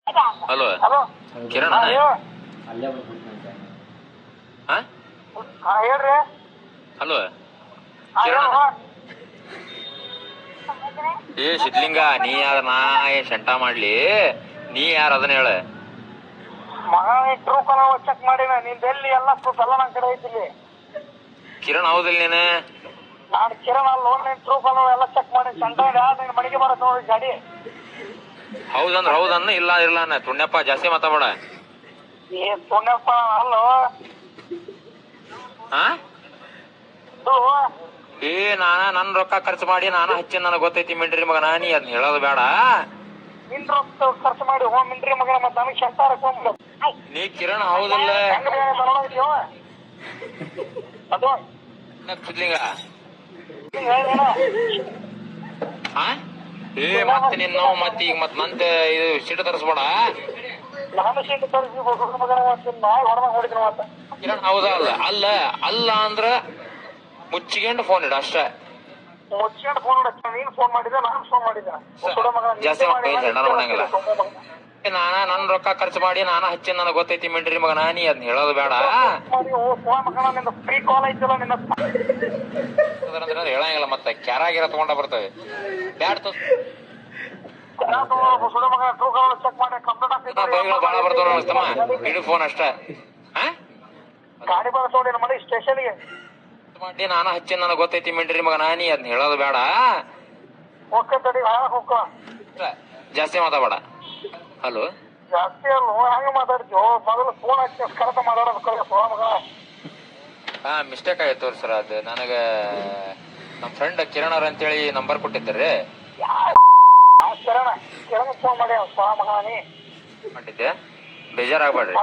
Hello Kiran ಹೇಳ್ರಿ. Hello Kiran ಏ ಸಿದ್ಲಿಂಗ, ನೀ ಯಾರ? ನಾ ಶಂಟ ಮಾಡ್ಲಿ? ನೀ ಯಾರ ಅದನ್ನ ಹೇಳ. ಮಗ ಟ್ರೂ ಕಾಲರ್ ಚೆಕ್ ಮಾಡಿನ, ನಿಂದೆಲ್ಲಿ ಎಲ್ಲ ಪ್ರೂಫ್ ಎಲ್ಲ ನನ್ನ ಕಡೆ ಐತಿಲಿ. ಕಿರಣ್ ಹೌದಿಲ್ಲ ನೀನು? ನಾನು ಕಿರಣ್ ಅಲ್ಲ, ನೀನ್ ಟ್ರೂ ಕಾಲರ್ ಎಲ್ಲ ಚೆಕ್ ಮಾಡಿ ಶಂಟ ನಿನ್ ಮನೆಗೆ ಬರತ್ ನೋಡಿ ಗಾಡಿ. ಹೌದಂದ್ರ ಹೌದನ್ನ, ಇಲ್ಲ ಇಲ್ಲ ಅನ್ನ ತುಣ್ಯಪ್ಪ, ಜಾಸ್ತಿ ಮಾತಾಡ. ಏ ಪುಣ್ಯಪ್ಪ ಅಲ್ಲೋ. ಹಾ ಏ ನನ್ ರೊಕ್ಕ ಖರ್ಚು ಮಾಡಿ ನಾನು ಹಚ್ಚಿ ನನಗೆ ಗೊತ್ತೈತಿ ಮಿಂಡ್ರಿ ಮಗ. ನೀ ಅದನ್ನ ಹೇಳೋದು ಬೇಡ. ನಿನ್ ರೊಕ್ಕ ಖರ್ಚು ಮಾಡಿ ಮಿಂಡ್ರಿ ಮಗನ, ಮತ್ತೆ ನನಗೆ ಶಂಟ ಹಾಕೊಂಡ್ಬಿಡು. ನೀ ಕಿರಣ್ ಹೌದಿಲ್ಲ? ಅದು ಸಿದ್ಲಿಂಗ ಹೇಳ. ಹಾ ಏ ಮತ್ತೆ ನಿನ್ನ ಮತ್ತೆ ಈಗ ಮತ್ತೆ ಇದು ಸೀಟ್ ತರಿಸ್ಬೇಡ. ನಾನು ಸೀಟ್ ತರಿಸಿ ಮಗನ ಹೊರದಾಗ ಹೊಡಿತೀನಿ ಮತ್ತೆ. ಕಿರಣ್ ಹೌದಾ? ಅಲ್ಲ ಅಲ್ಲ ಅಲ್ಲ ಅಂದ್ರ ಮುಚ್ಚಿಗೆಂಡು ಫೋನ್ ಇಡ ಅಷ್ಟ. ಮುಚ್ಚಿಗೆಂಡು ಫೋನ್ ಇಡ. ನೀನ್ ಫೋನ್ ಮಾಡಿದ್ದೆ, ನಾನು ಫೋನ್ ಮಾಡಿದ್ದೆ. ಜಾಸ್ತಿ ಮಾಡಂಗಿಲ್ಲ. ನನ್ ರೊಕ್ಕ ಖರ್ಚು ಮಾಡಿ ನಾನು ಹಚ್ಚಿ ನನಗೆ ಗೊತ್ತೈತಿ ಮಿಂಡ್ರಿ ಮಗ. ನೀ ಅದನ್ನ ಹೇಳೋದು ಬೇಡ. ಫ್ರೀ ಕಾಲ್ ಐತಿಲ್ಲ ನಿನ್ನ ಹೇಳಂಗಿಲ್ಲ. ಮತ್ತೆ ಕ್ಯಾರಾಗಿರ ತಗೊಂಡ ಬರ್ತವೆ ಬ್ಯಾಡ್ ಬೈಗಳು ಬಾಳ ಬರ್ತಾವ ಅನ್ಸ್ತಮ್ಮ. ಇಡು ಫೋನ್ ಅಷ್ಟ. ಗಾಡಿ ಬರ್ಸೋಡಿ ನಮ್ಮ ಮನೆ ಸ್ಟೇಷನ್ಗೆ ಮಾಡಿ ನಾನು ಹಚ್ಚಿ ನನಗೆ ಗೊತ್ತೈತಿ ಮಿಂಡ್ರಿ ಮಗ. ನೀ ಅದನ್ನ ಹೇಳೋದು ಬೇಡ. ಜಾಸ್ತಿ ಮಾತಾಡ. ಹಲೋ ಜಾಸ್ತಿ ಅಲ್ಲ, ಹೆಂಗ ಮಾತಾಡ್ತೀವೋ? ಮೊದಲು ಫೋನ್ ಹಚ್ಚಿ ಕರೆಕ್ಟ್ ಮಾತಾಡೋದು. ಹಾ ಮಿಸ್ಟೇಕ್ ಆಯ್ತು ತೋರಿ ಸರ್. ಅದು ನನಗ ನಮ್ ಫ್ರೆಂಡ್ ಕಿರಣ್ ಅವ್ರ ಅಂತೇಳಿ ನಂಬರ್ ಕೊಟ್ಟಿದ್ದಾರೆ. ಕಿರಣ್ ಫೋನ್ ಮಾಡಿ ಮಗನಿ ಮಾಡಿದ್ದೆ. ಬೇಜಾರಾಗ್ಬೇಡ್ರಿ.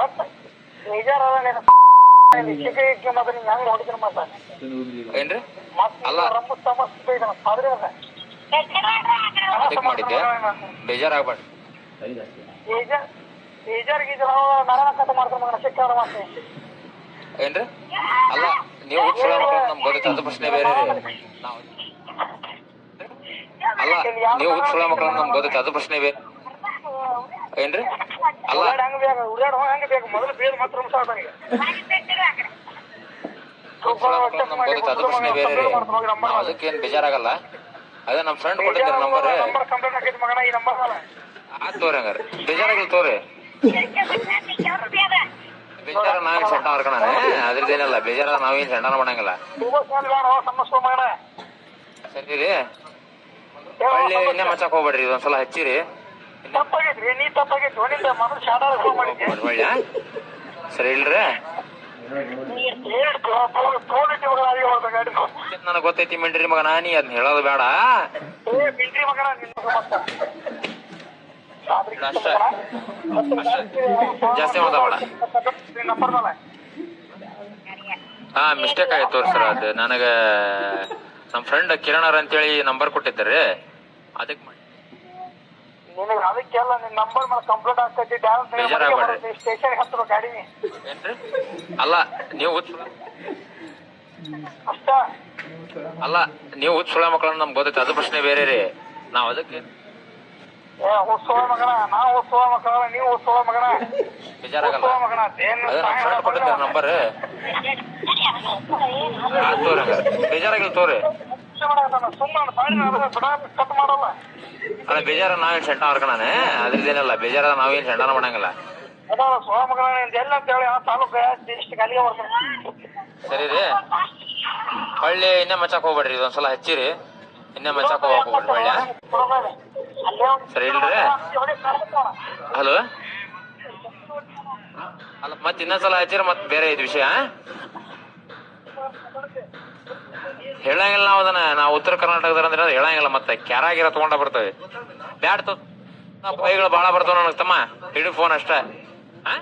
ಏನ್ರಿ? ಅಲ್ಲ ಅದಕ್ಕೆ ಮಾಡಿದ್ದೆ. ಬೇಜಾರಾಗ್ಬೇಡ್ರಿ. ಏನ್ರಿ? ಅಲ್ಲ ನೀವು ಹುಚ್ಚ ನಮ್ ಗೊತ್ತೈತೆ, ಅದು ಪ್ರಶ್ನೆ ಬೇರೆ ರೀ. ಅಲ್ಲ ನೀವು ಹುಚ್ಚ ಮಕ್ಕಳು ನಮ್ ಗೊತ್ತೈತೆ, ಅದು ಪ್ರಶ್ನೆ ಬೇರೆ. ಏನ್ರಿ? ಅಲ್ಲ ನಮ್ ಗೊತ್ತೈತೆ, ಅದು ಪ್ರಶ್ನೆ ಬೇರೆ ರೀ. ನಾವ್ ಅದಕ್ಕೇನ್ ಬೇಜಾರಾಗಲ್ಲ. ಅದೇ ನಮ್ ಫ್ರೆಂಡ್ ಕೊಟ್ಟಿದ್ದಾರೆ ನಂಬರ್. ಆಯ್ತು ತೋರಿ, ಹಂಗಾರ ಬೇಜಾರಾಗಿಲ್ಲ ತೋರಿ. ಬೇಜಾರ ನಾವೇನ್ ಸೆಂಟ ಮಾಡ್ಕೊಣ, ಅದ್ರದ್ದೇನಲ್ಲ. ಬೇಜಾರ ನಾವೇನ್ ಸೆಂಟನ ಮಾಡಂಗಿಲ್ಲ. ಸರಿ ರೀ. ಒಳ್ಳೆ ಇನ್ನೇ ಮಚ್ಚಕ್ ಹೋಗ್ಬೇಡ್ರಿ. ಇದೊಂದ್ಸಲ ಹಚ್ಚಿರಿ. ಒಳ್ಳೆ ಸರಿ ಇಲ್ರಿ. ನನಗ್ ಗೊತ್ತೈತಿ ಮಿಂಡ್ರಿ ಮಗ. ನೀ ಅದನ್ನ ಹೇಳೋದು ಬೇಡ. ಅಷ್ಟ ಜಾಸ್ತಿ ಮಾತಾಡ. ಹಾ ಮಿಸ್ಟೇಕ್ ಆಯ್ತು ತೋರಿ ಸರ್. ಅದು ನನಗ ನಮ್ ಫ್ರೆಂಡ್ ಕಿರಣ್ ಅವ್ರ ಅಂತೇಳಿ ನಂಬರ್ ಕೊಟ್ಟಿದ್ದಾರೆ. ಅದಕ್ಕೆ ಅದಕ್ಕೆಲ್ಲ ನಿನ್ ನಂಬರ್ ಮೇಲೆ ಕಂಪ್ಲೇಂಟ್ ಆಗ್ತೈತಿ. ಸ್ಟೇಷನ್ ಹತ್ತಿರ ಗಾಡಿ. ಏನ್ರಿ? ಅಲ್ಲ ನೀವು ಅಷ್ಟ ಅಲ್ಲ ನೀವು ಹುಚ್ಚ ಸುಳ ಮಕ್ಕಳನ್ನ ನಮ್ಗೆ ಗೊತ್ತೈತೆ, ಅದು ಪ್ರಶ್ನೆ ಬೇರೆ ರೀ. ನಾವ್ ಅದಕ್ಕೆ ಹುಚ್ಚೋಳ ಮಗನ, ನಾವು ಹುಚ್ಚೋಳ ಮಕ್ಕಳ, ನೀವು ಹುಚ್ಚೋಳ ಮಗನ. ಬೇಜಾರಾಗಲ್ಲ. ಅದೇ ನಮ್ ಫ್ರೆಂಡ್ ಕೊಟ್ಟಿದ್ದಾರೆ ನಂಬರ್. ತೋರಿ ಬೇಜಾರಾಗಿಲ್ಲ ತೋರಿ. ಕಟ್ ಮಾಡಲ್ಲ. ಅಲ್ಲ ಬೇಜಾರ ನಾವೇನ್ ಸೆಂಟ ಮಾಡ್ಕೊಣ, ಅದ್ರದ್ದೇನಲ್ಲ. ಬೇಜಾರ ನಾವೇನ್ ಸೆಂಟನ ಮಾಡಂಗಿಲ್ಲ. ಸರಿ ರೀ. ಒಳ್ಳೆ ಇನ್ನೇ ಮಚ್ಚಕ್ ಹೋಗ್ಬೇಡ್ರಿ. ಇದೊಂದ್ಸಲ ಹಚ್ಚಿರಿ. ಇನ್ನೇ ಮಚ್ಚಕ್ ಹೋಗ್ಬೇಡ್ರಿ. ಒಳ್ಳೆ ಸರಿ ಇಲ್ರಿ. ಹಲೋ ಅಲ್ಲ ಮತ್ತೆ ಇನ್ನೊಂದ್ಸಲ ಹಚ್ಚಿರಿ. ಮತ್ತೆ ಬೇರೆ ಇದು ವಿಷಯ ಹೇಳಂಗಿಲ್ಲ. ನಾವು ಅದನ್ನ ನಾವು ಉತ್ತರ ಕರ್ನಾಟಕದಂದ್ರೆ ಹೇಳಂಗಿಲ್ಲ. ಮತ್ತೆ ಕ್ಯಾರಾಗಿರ ತಗೊಂಡ ಬರ್ತವೆ ಬ್ಯಾಡ್. ಬೈಗಳು ಬಾಳ ಬರ್ತಾವ ನನಗ್ ತಮ್ಮ. ಇಡು ಫೋನ್ ಅಷ್ಟ. ಹಾ